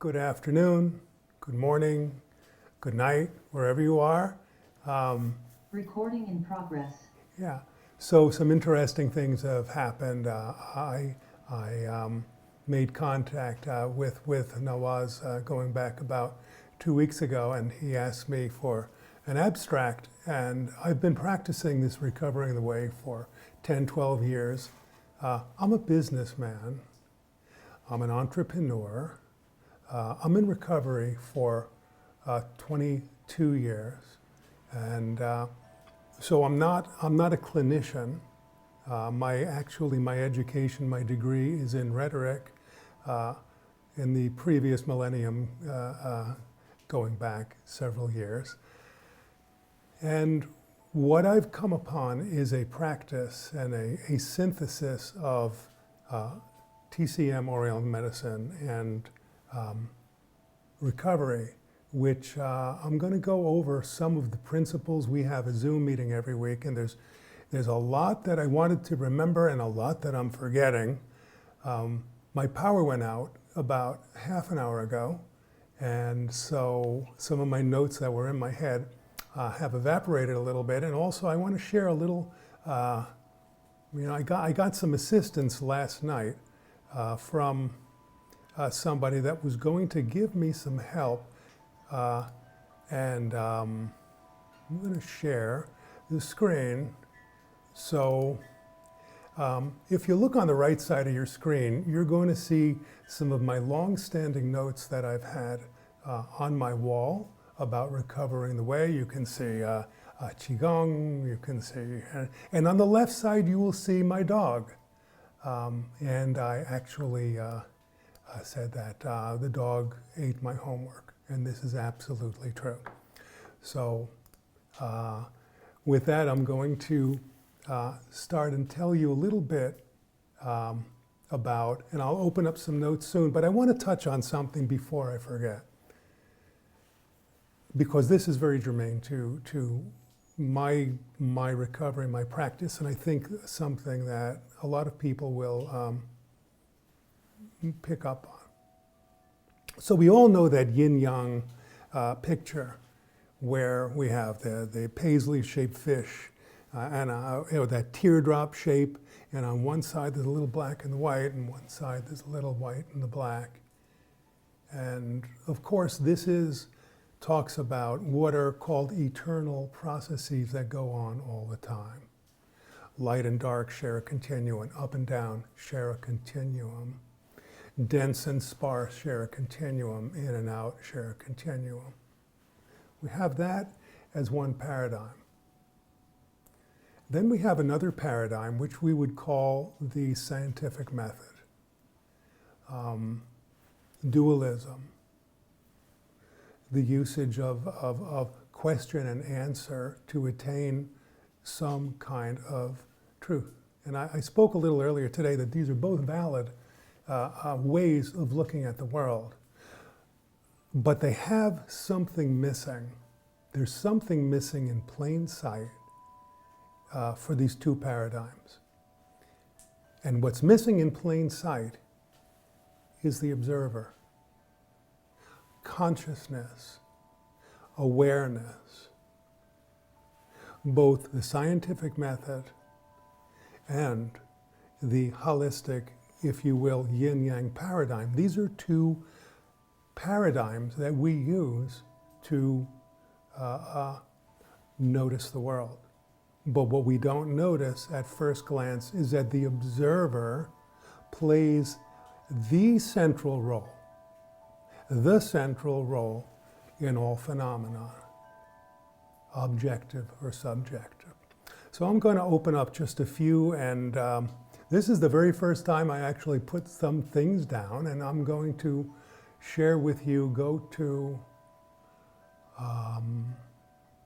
Good afternoon, good morning, good night, wherever you are. Recording in progress. Yeah, so some interesting things have happened. I made contact with Nawaz going back about 2 weeks ago, and he asked me for an abstract, and I've been practicing this Recovering the Way for 10, 12 years. I'm a businessman, I'm an entrepreneur, I'm in recovery for 22 years, and so I'm not a clinician. My education, my degree is in rhetoric. In the previous millennium, going back several years, and what I've come upon is a practice and a synthesis of TCM, Oriental medicine, and recovery, which I'm going to go over some of the principles. We have a Zoom meeting every week, and there's a lot that I wanted to remember and a lot that I'm forgetting. My power went out about half an hour ago, and so some of my notes that were in my head have evaporated a little bit. And also I want to share a little, I got some assistance last night from somebody that was going to give me some help, and I'm going to share the screen. So if you look on the right side of your screen, you're going to see some of my long-standing notes that I've had on my wall about recovering the way. You can see Qigong, you can see, and on the left side you will see my dog. And I actually said that the dog ate my homework, and this is absolutely true. So with that, I'm going to start and tell you a little bit about, and I'll open up some notes soon, but I want to touch on something before I forget, because this is very germane to my recovery, my practice, and I think something that a lot of people will pick up on. So we all know that yin-yang picture where we have the paisley-shaped fish and that teardrop shape, and on one side there's a little black and the white, and one side there's a little white and the black. And of course this talks about what are called eternal processes that go on all the time. Light and dark share a continuum, up and down share a continuum. Dense and sparse share a continuum, in and out share a continuum. We have that as one paradigm. Then we have another paradigm which we would call the scientific method. Dualism. The usage of question and answer to attain some kind of truth. And I spoke a little earlier today that these are both valid ways of looking at the world. But they have something missing. There's something missing in plain sight for these two paradigms. And what's missing in plain sight is the observer. Consciousness, awareness. Both the scientific method and the holistic, if you will, yin-yang paradigm. These are two paradigms that we use to notice the world. But what we don't notice at first glance is that the observer plays the central role in all phenomena, objective or subjective. So I'm going to open up just a few, and this is the very first time I actually put some things down, and I'm going to share with you. Go to,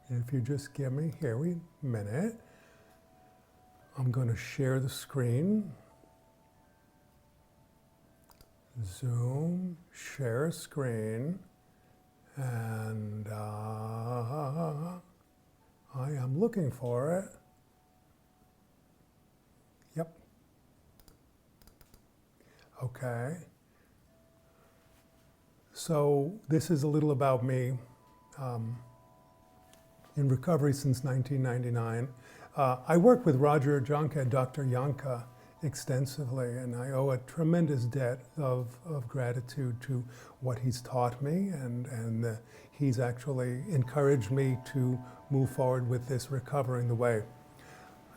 if you just give me, a minute, I'm going to share the screen. Zoom, share screen, and I am looking for it. Yep. Okay. So this is a little about me. In recovery since 1999. I work with Roger Janka and Dr. Janka extensively, and I owe a tremendous debt of gratitude to what he's taught me, and he's actually encouraged me to move forward with this recovering the way.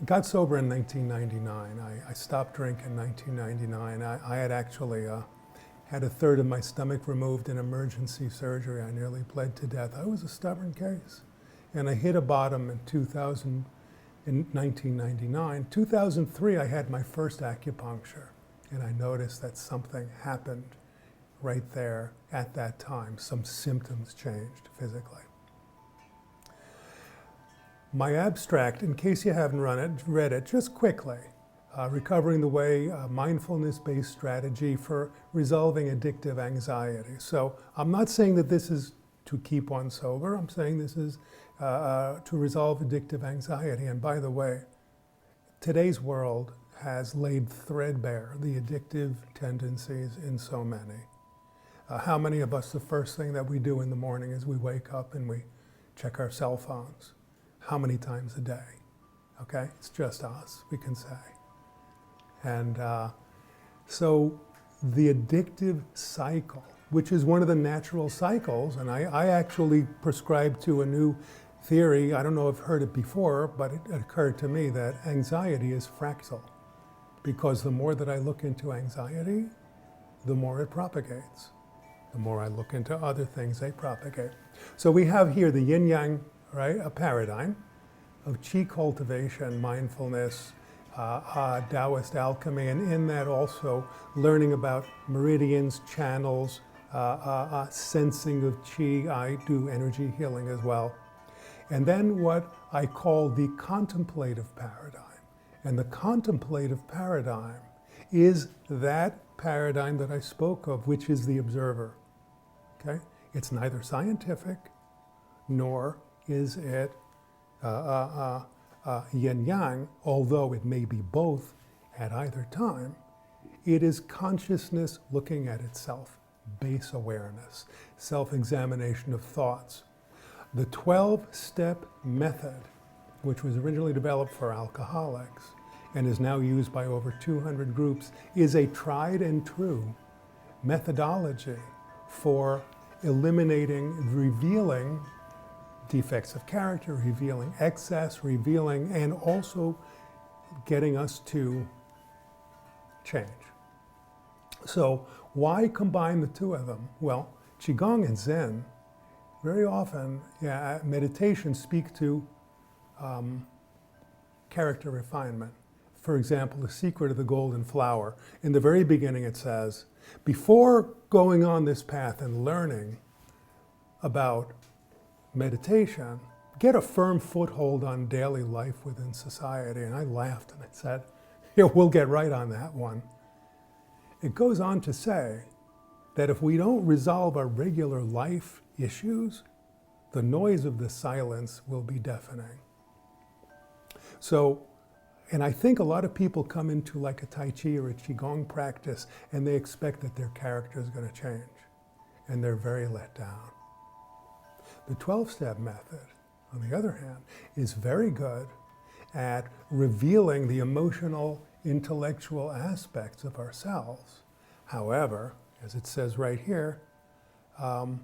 I got sober in 1999. I stopped drinking in 1999. I had actually had a third of my stomach removed in emergency surgery. I nearly bled to death. I was a stubborn case. And I hit a bottom in 1999. 2003, I had my first acupuncture. And I noticed that something happened right there at that time. Some symptoms changed physically. My abstract, in case you haven't read it, just quickly. Recovering the Way, mindfulness-based strategy for resolving addictive anxiety. So I'm not saying that this is to keep one sober. I'm saying this is to resolve addictive anxiety. And by the way, today's world has laid threadbare the addictive tendencies in so many. How many of us, the first thing that we do in the morning is we wake up and we check our cell phones? How many times a day? Okay, it's just us, we can say. And so the addictive cycle, which is one of the natural cycles, and I actually prescribe to a new theory. I don't know if you've heard it before, but it occurred to me that anxiety is fractal, because the more that I look into anxiety, the more it propagates. The more I look into other things, they propagate. So we have here the yin-yang, right, a paradigm of qi cultivation, mindfulness, Taoist alchemy, and in that also learning about meridians, channels, sensing of qi. I do energy healing as well. And then what I call the contemplative paradigm. And the contemplative paradigm is that paradigm that I spoke of, which is the observer. Okay? It's neither scientific, nor is it yin-yang, although it may be both at either time. It is consciousness looking at itself, base awareness, self-examination of thoughts. The 12-step method, which was originally developed for alcoholics and is now used by over 200 groups, is a tried and true methodology for eliminating, revealing defects of character, revealing excess, revealing, and also getting us to change. So why combine the two of them? Well, Qigong and Zen, very often, meditation speak to character refinement. For example, The Secret of the Golden Flower. In the very beginning it says, before going on this path and learning about meditation, get a firm foothold on daily life within society. And I laughed and I said, yeah, we'll get right on that one. It goes on to say that if we don't resolve our regular life issues, the noise of the silence will be deafening. So, and I think a lot of people come into like a Tai Chi or a Qigong practice and they expect that their character is going to change. And they're very let down. The 12-step method, on the other hand, is very good at revealing the emotional, intellectual aspects of ourselves. However, as it says right here, the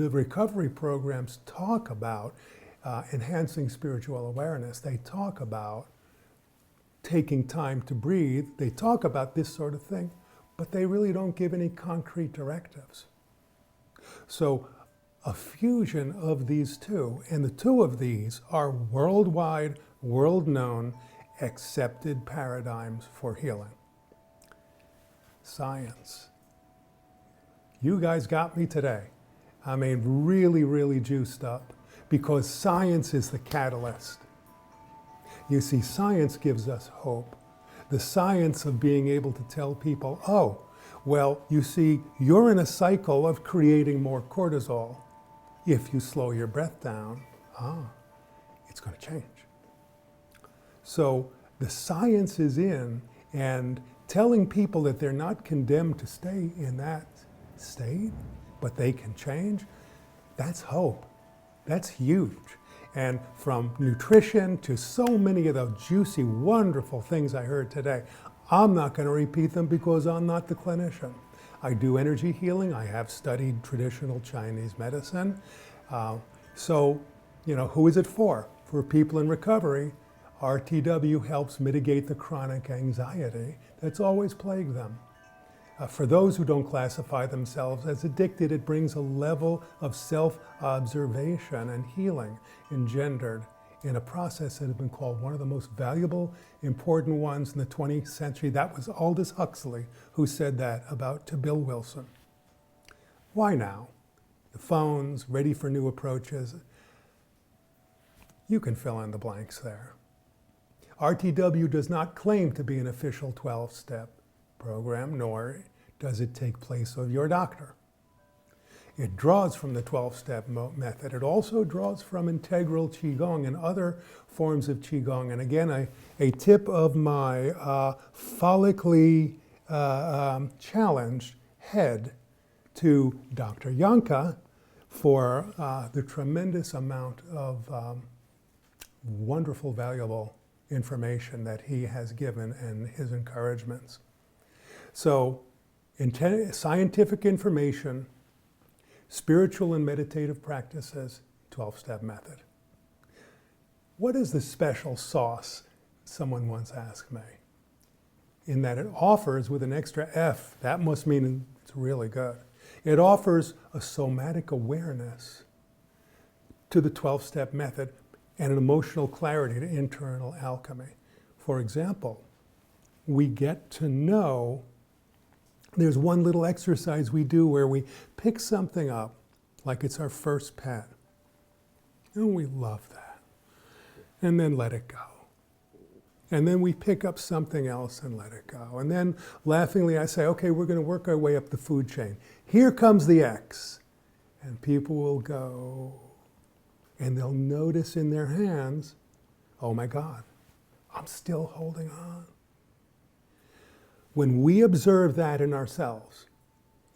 recovery programs talk about enhancing spiritual awareness. They talk about taking time to breathe. They talk about this sort of thing, but they really don't give any concrete directives. So a fusion of these two, and the two of these are worldwide, world-known, accepted paradigms for healing. Science. You guys got me today. I mean, really, really juiced up, because science is the catalyst. You see, science gives us hope. The science of being able to tell people, oh, well, you see, you're in a cycle of creating more cortisol. If you slow your breath down, it's going to change. So the science is in, and telling people that they're not condemned to stay in that state, but they can change, that's hope. That's huge. And from nutrition to so many of those juicy, wonderful things I heard today, I'm not going to repeat them because I'm not the clinician. I do energy healing. I have studied traditional Chinese medicine. So, who is it for? For people in recovery. RTW helps mitigate the chronic anxiety that's always plagued them. For those who don't classify themselves as addicted, it brings a level of self-observation and healing engendered in a process that has been called one of the most valuable, important ones in the 20th century. That was Aldous Huxley who said that to Bill Wilson. Why now? The phone's ready for new approaches. You can fill in the blanks there. RTW does not claim to be an official 12-step program, nor does it take place of your doctor. It draws from the 12-step method. It also draws from integral Qigong and other forms of Qigong. And again, a tip of my follically challenged head to Dr. Yanka for the tremendous amount of wonderful, valuable information that he has given and his encouragements. So, scientific information, spiritual and meditative practices, 12-step method. What is the special sauce? Someone once asked me. In that it offers, with an extra F, that must mean it's really good. It offers a somatic awareness to the 12-step method and an emotional clarity to internal alchemy. For example, we get to know. There's one little exercise we do where we pick something up like it's our first pet. And we love that. And then let it go. And then we pick up something else and let it go. And then laughingly I say, okay, we're going to work our way up the food chain. Here comes the X. And people will go, and they'll notice in their hands, oh my God, I'm still holding on. When we observe that in ourselves,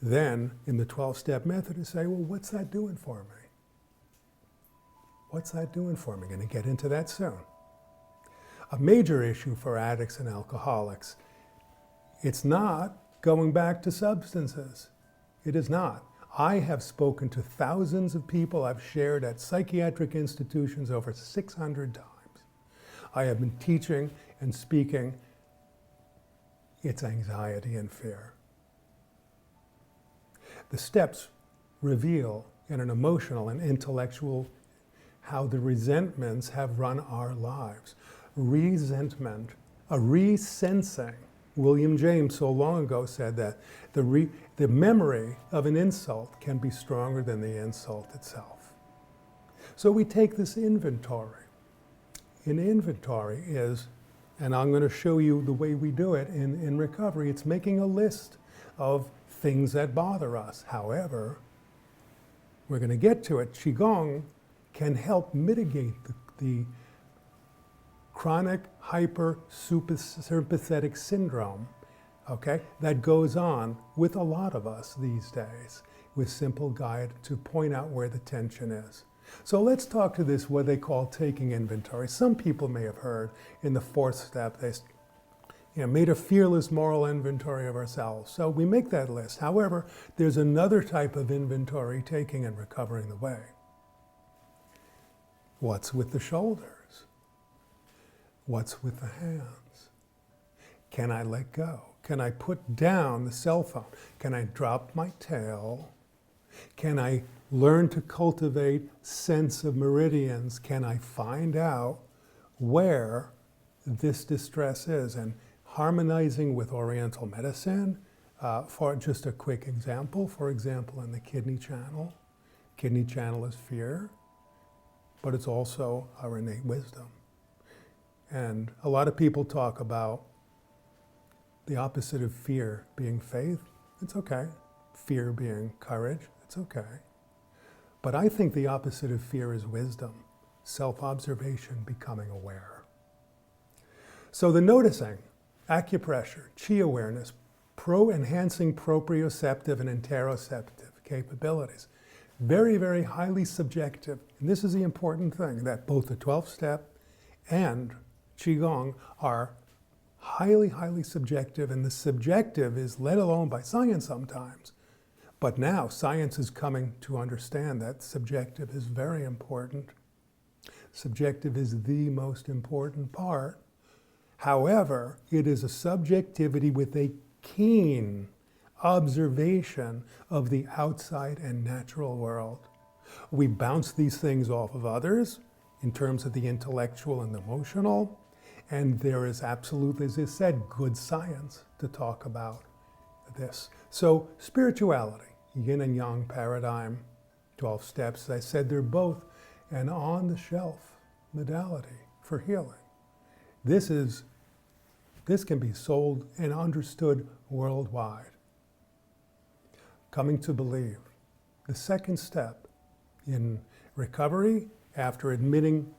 then in the 12-step method to say, well, what's that doing for me? What's that doing for me? Going to get into that soon. A major issue for addicts and alcoholics, it's not going back to substances. It is not. I have spoken to thousands of people. I've shared at psychiatric institutions over 600 times. I have been teaching and speaking. It's anxiety and fear. The steps reveal in an emotional and intellectual how the resentments have run our lives. Resentment, a resensing. William James so long ago said that the memory of an insult can be stronger than the insult itself. So we take this inventory. An inventory is, and I'm going to show you the way we do it in recovery, it's making a list of things that bother us. However, we're going to get to it. Qigong can help mitigate the chronic hypersympathetic syndrome, okay, that goes on with a lot of us these days, with simple guide to point out where the tension is. So let's talk to this, what they call taking inventory. Some people may have heard in the 4th step, they made a fearless moral inventory of ourselves. So we make that list. However, there's another type of inventory taking and recovering the way. What's with the shoulders? What's with the hands? Can I let go? Can I put down the cell phone? Can I drop my tail? Can I learn to cultivate sense of meridians? Can I find out where this distress is? And harmonizing with Oriental medicine, for just a quick example, for example, in the kidney channel is fear, but it's also our innate wisdom. And a lot of people talk about the opposite of fear being faith. It's okay. Fear being courage. It's okay. But I think the opposite of fear is wisdom, self-observation, becoming aware. So the noticing, acupressure, chi awareness, enhancing proprioceptive and interoceptive capabilities. Very, very highly subjective. And this is the important thing, that both the 12-step and Qigong are highly, highly subjective, and the subjective is let alone by science sometimes. But now science is coming to understand that subjective is very important. Subjective is the most important part. However, it is a subjectivity with a keen observation of the outside and natural world. We bounce these things off of others in terms of the intellectual and emotional, and there is absolutely, as I said, good science to talk about this. So spirituality, yin and yang paradigm, 12 steps, as I said, they're both an on-the-shelf modality for healing. This can be sold and understood worldwide. Coming to believe. The second step in recovery, after admitting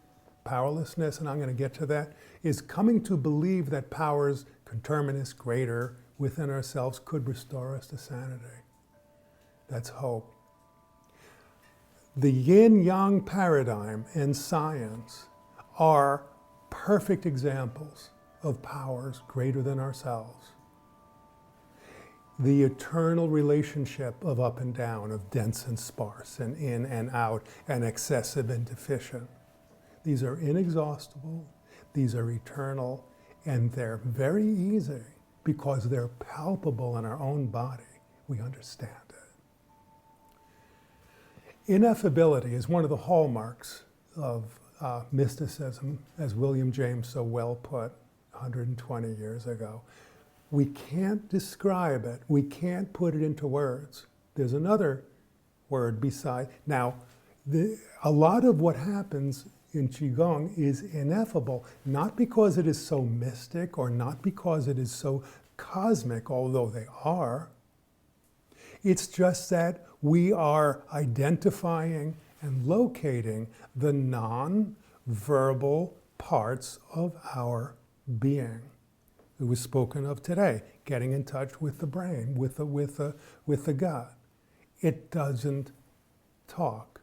powerlessness, and I'm going to get to that, is coming to believe that powers conterminous greater within ourselves could restore us to sanity. That's hope. The yin-yang paradigm and science are perfect examples of powers greater than ourselves. The eternal relationship of up and down, of dense and sparse, and in and out, and excessive and deficient. These are inexhaustible, these are eternal, and they're very easy because they're palpable in our own body. We understand it. Ineffability is one of the hallmarks of mysticism, as William James so well put 120 years ago. We can't describe it. We can't put it into words. There's another word beside. Now, a lot of what happens in Qigong is ineffable, not because it is so mystic or not because it is so cosmic, although they are. It's just that we are identifying and locating the non-verbal parts of our being. It was spoken of today, getting in touch with the brain, with the gut. It doesn't talk.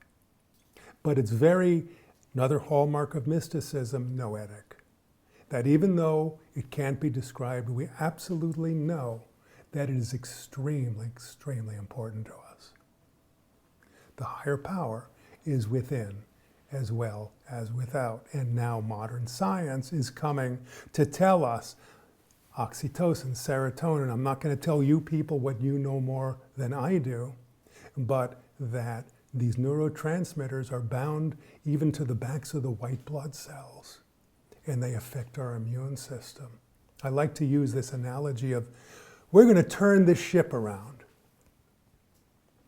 But it's another hallmark of mysticism, noetic. That even though it can't be described, we absolutely know that it is extremely, extremely important to us. The higher power is within as well as without. And now modern science is coming to tell us oxytocin, serotonin. I'm not going to tell you people what you know more than I do, but that these neurotransmitters are bound even to the backs of the white blood cells, and they affect our immune system. I like to use this analogy of, we're going to turn this ship around,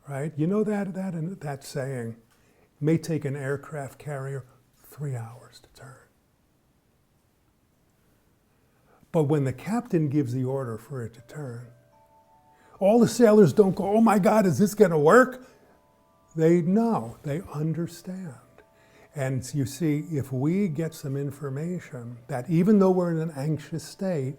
right? You know that saying, it may take an aircraft carrier 3 hours to turn. But when the captain gives the order for it to turn, all the sailors don't go, oh my God, is this going to work? They know, they understand. And you see, if we get some information that even though we're in an anxious state,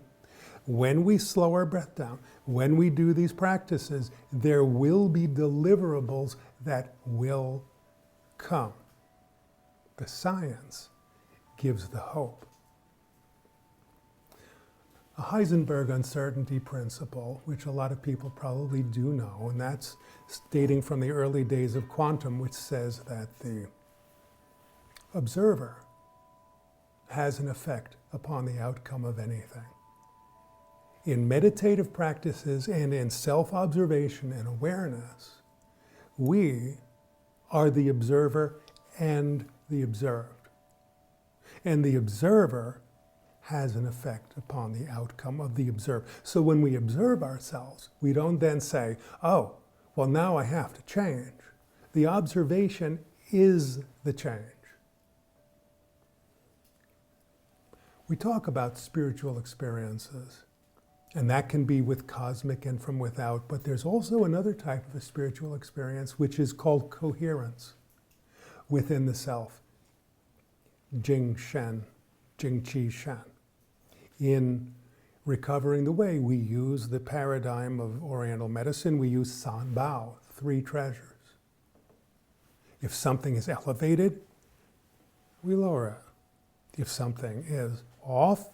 when we slow our breath down, when we do these practices, there will be deliverables that will come. The science gives the hope. A Heisenberg uncertainty principle, which a lot of people probably do know, and that's dating from the early days of quantum, which says that the observer has an effect upon the outcome of anything. In meditative practices and in self-observation and awareness, we are the observer and the observed. And the observer has an effect upon the outcome of the observed. So when we observe ourselves, we don't then say, oh, well, now I have to change. The observation is the change. We talk about spiritual experiences, and that can be with cosmic and from without, but there's also another type of a spiritual experience which is called coherence within the self. Jing Shen, Jing Qi Shen. In recovering the way we use the paradigm of Oriental medicine. We use San Bao, 3 treasures. If something is elevated, we lower it. If something is off,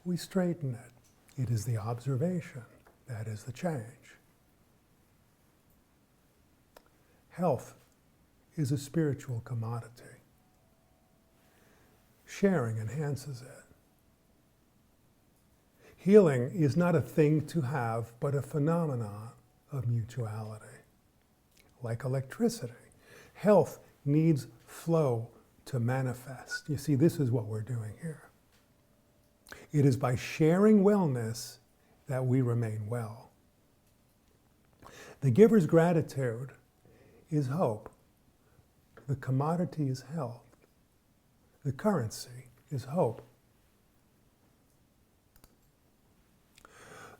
we straighten it. It is the observation that is the change. Health is a spiritual commodity. Sharing enhances it. Healing is not a thing to have, but a phenomenon of mutuality. Like electricity, health needs flow to manifest. You see, this is what we're doing here. It is by sharing wellness that we remain well. The giver's gratitude is hope. The commodity is health. The currency is hope.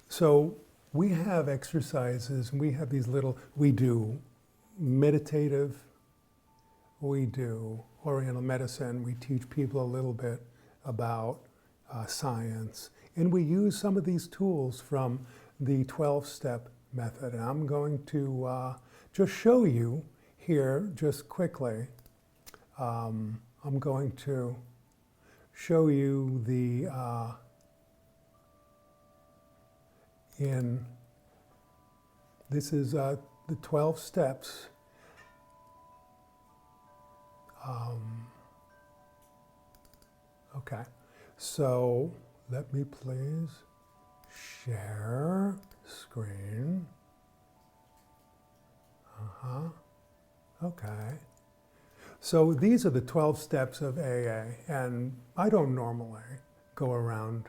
So we have exercises, and we have these we do meditative, we do Oriental medicine, we teach people a little bit about science, and we use some of these tools from the 12-step method. And I'm going to just show you here, just quickly, I'm going to show you this is the 12 steps. Okay, so let me please share screen. Okay. So these are the 12 steps of AA, and I don't normally go around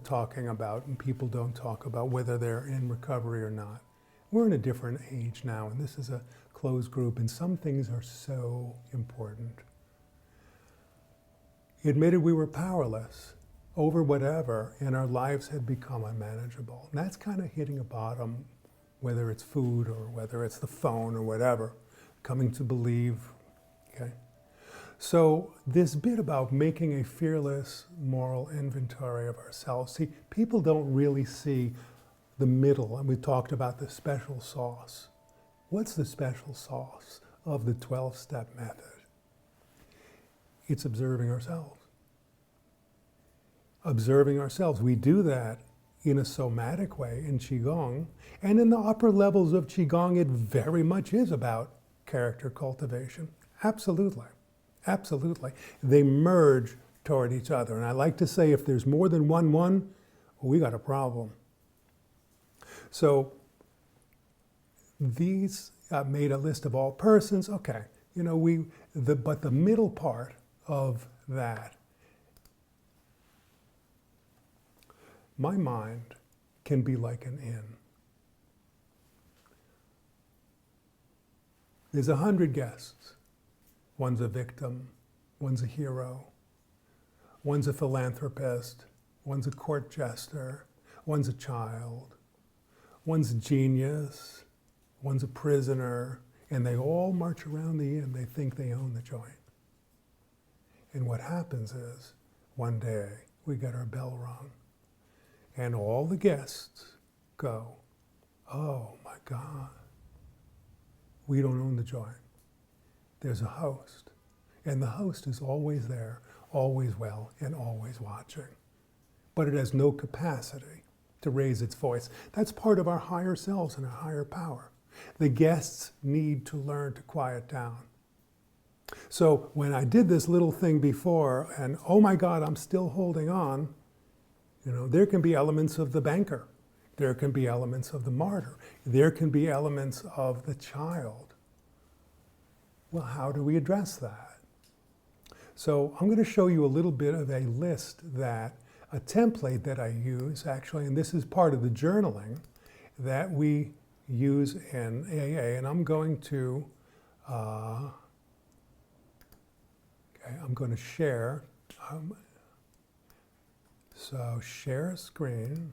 talking about, and people don't talk about whether they're in recovery or not. We're in a different age now, and this is a closed group, and some things are so important. He admitted we were powerless over whatever, and our lives had become unmanageable. And that's kind of hitting a bottom, whether it's food or whether it's the phone or whatever, coming to believe, okay? So this bit about making a fearless moral inventory of ourselves, see, people don't really see the middle, and we talked about the special sauce. What's the special sauce of the 12-step method? It's observing ourselves. Observing ourselves. We do that in a somatic way in Qigong, and in the upper levels of Qigong, it very much is about character cultivation. Absolutely. Absolutely. They merge toward each other. And I like to say if there's more than one, we got a problem. So these made a list of all persons. Okay, you know, but the middle part of that, my mind can be like an inn. There's 100 guests. One's a victim, one's a hero, one's a philanthropist, one's a court jester, one's a child, one's a genius, one's a prisoner, and they all march around the inn. They think they own the joint. And what happens is, one day, we get our bell rung, and all the guests go, oh my God, we don't own the joint. There's a host, and the host is always there, always well, and always watching. But it has no capacity to raise its voice. That's part of our higher selves and our higher power. The guests need to learn to quiet down. So when I did this little thing before, and oh my God, I'm still holding on, you know, there can be elements of the banker. There can be elements of the martyr. There can be elements of the child. Well, how do we address that? So I'm going to show you a little bit of a list a template that I use actually, and this is part of the journaling that we use in AA, and I'm going to share. So share screen.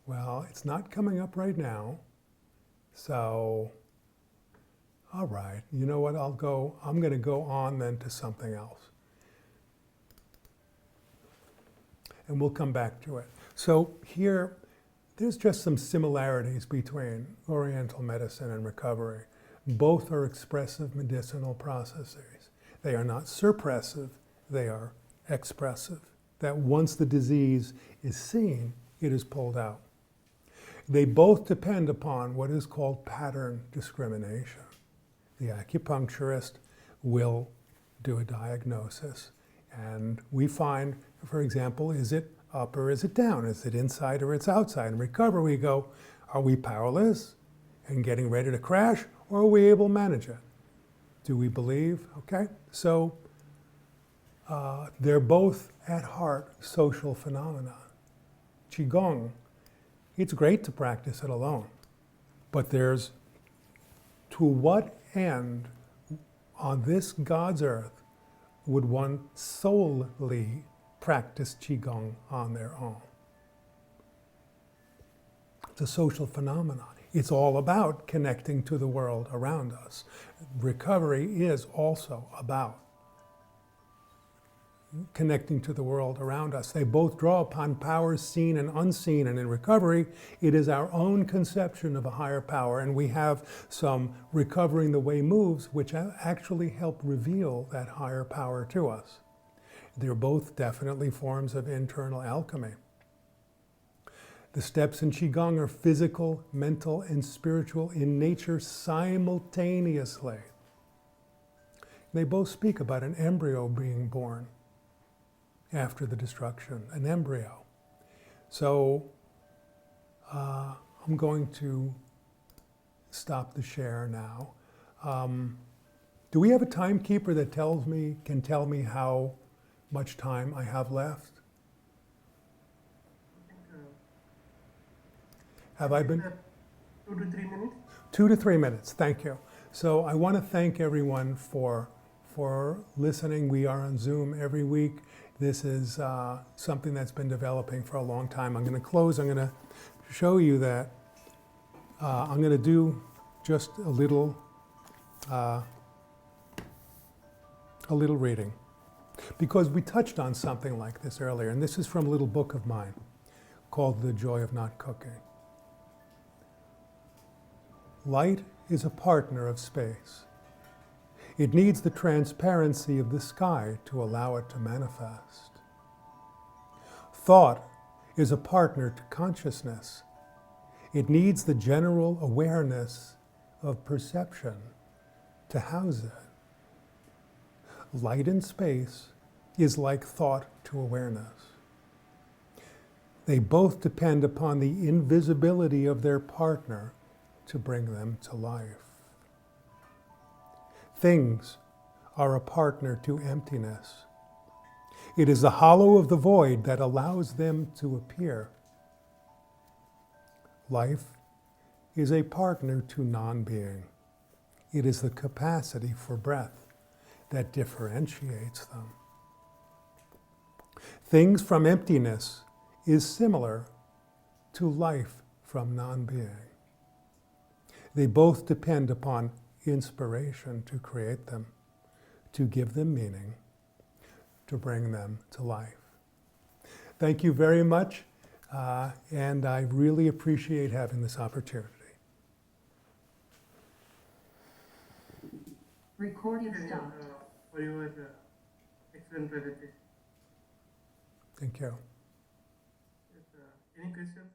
Well, it's not coming up right now, so all right, you know what, I'm going to go on then to something else. And we'll come back to it. So here, there's just some similarities between Oriental medicine and recovery. Both are expressive medicinal processes. They are not suppressive, they are expressive. That once the disease is seen, it is pulled out. They both depend upon what is called pattern discrimination. The acupuncturist will do a diagnosis, and we find, for example, is it up or is it down? Is it inside or it's outside? In recovery, we go, are we powerless and getting ready to crash, or are we able to manage it? Do we believe? Okay, so they're both at heart social phenomena. Qigong, it's great to practice it alone, but there's to what end on this God's earth would one solely practice Qigong on their own? It's a social phenomenon. It's all about connecting to the world around us. Recovery is also about connecting to the world around us. They both draw upon powers seen and unseen, and in recovery, it is our own conception of a higher power, and we have some Recovering the Way moves which actually help reveal that higher power to us. They're both definitely forms of internal alchemy. The steps in Qigong are physical, mental, and spiritual in nature simultaneously. They both speak about an embryo being born after the destruction, an embryo. So I'm going to stop the share now. Do we have a timekeeper that can tell me how much time I have left? Have I been? 2 to 3 minutes. 2 to 3 minutes, thank you. So I want to thank everyone for listening. We are on Zoom every week. This is something that's been developing for a long time. I'm going to close. I'm going to show you that I'm going to do just a little reading, because we touched on something like this earlier, and this is from a little book of mine called The Joy of Not Cooking. Light is a partner of space. It needs the transparency of the sky to allow it to manifest. Thought is a partner to consciousness. It needs the general awareness of perception to house it. Light in space is like thought to awareness. They both depend upon the invisibility of their partner to bring them to life. Things are a partner to emptiness. It is the hollow of the void that allows them to appear. Life is a partner to non-being. It is the capacity for breath that differentiates them. Things from emptiness is similar to life from non-being. They both depend upon inspiration to create them, to give them meaning, to bring them to life. Thank you very much, and I really appreciate having this opportunity. Recording stopped. For your excellent presentation. Thank you. Yes, any questions?